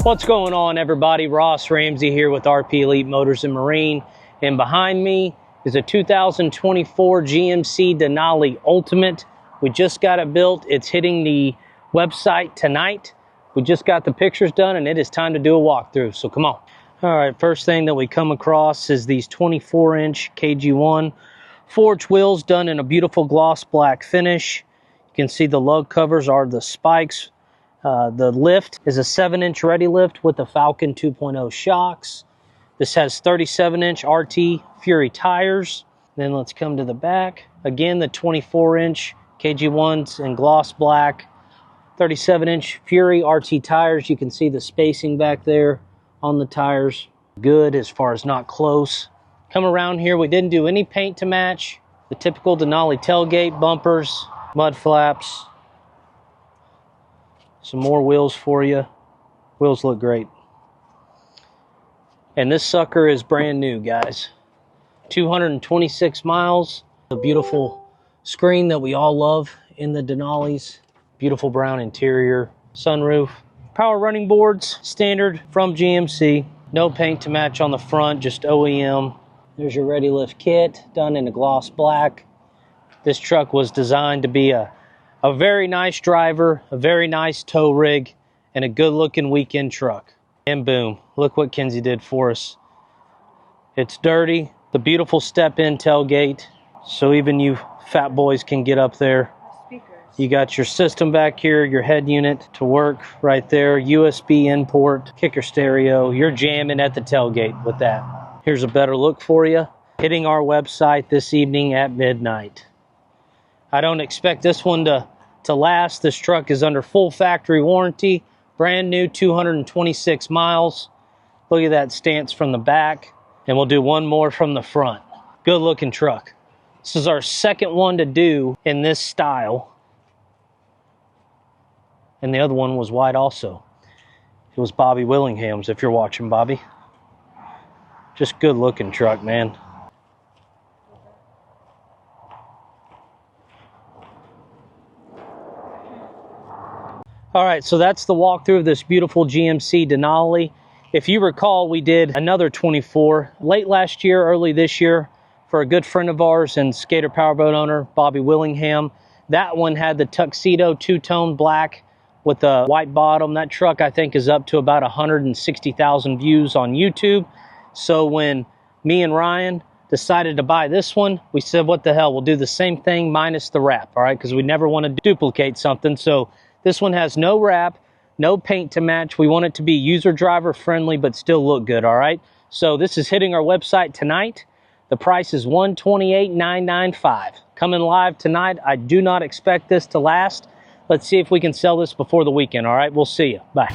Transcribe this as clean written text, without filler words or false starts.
What's going on, everybody? Ross Ramsey here with RP Elite Motors and Marine, and behind me is a 2024 GMC Denali Ultimate. We just got it built. It's hitting the website tonight. We just got the pictures done and it is time to do a walkthrough, so come on. All right, first thing that we come across is these 24-inch KG1 Forged Wheels done in a beautiful gloss black finish. You can see the lug covers are the spikes. The lift is a 7-inch ready lift with the Falcon 2.0 shocks. This has 37-inch RT Fury tires. Then let's come to the back. Again, the 24-inch KG1s in gloss black. 37-inch Fury RT tires. You can see the spacing back there on the tires. Good as far as not close. Come around here, we didn't do any paint to match. The typical Denali tailgate, bumpers, mud flaps. Some more wheels for you. Wheels look great. And this sucker is brand new, guys. 226 miles. A beautiful screen that we all love in the Denalis. Beautiful brown interior. Sunroof. Power running boards, standard from GMC. No paint to match on the front, just OEM. There's your ready lift kit, done in a gloss black. This truck was designed to be a very nice driver, a very nice tow rig, and a good looking weekend truck. And boom, look what Kenzie did for us. It's dirty, the beautiful step-in tailgate, so even you fat boys can get up there. You got your system back here, your head unit to work right there, USB in port, kicker stereo. You're jamming at the tailgate with that. Here's a better look for you. Hitting our website this evening at midnight. I don't expect this one to last. This truck is under full factory warranty. Brand new, 226 miles. Look at that stance from the back. And we'll do one more from the front. Good looking truck. This is our second one to do in this style. And the other one was white also. It was Bobby Willingham's, if you're watching, Bobby. Just good looking truck, man. All right, so that's the walkthrough of this beautiful GMC Denali. If you recall, we did another 24 late last year, early this year, for a good friend of ours and skater powerboat owner, Bobby Willingham. That one had the tuxedo two-tone black with a white bottom. That truck, I think, is up to about 160,000 views on YouTube. So when me and Ryan decided to buy this one, we said, what the hell, we'll do the same thing minus the wrap, all right? Because we never want to duplicate something. So this one has no wrap, no paint to match. We want it to be user driver friendly, but still look good, all right? So this is hitting our website tonight. The price is $128,995. Coming live tonight. I do not expect this to last. Let's see if we can sell this before the weekend, all right? We'll see you. Bye.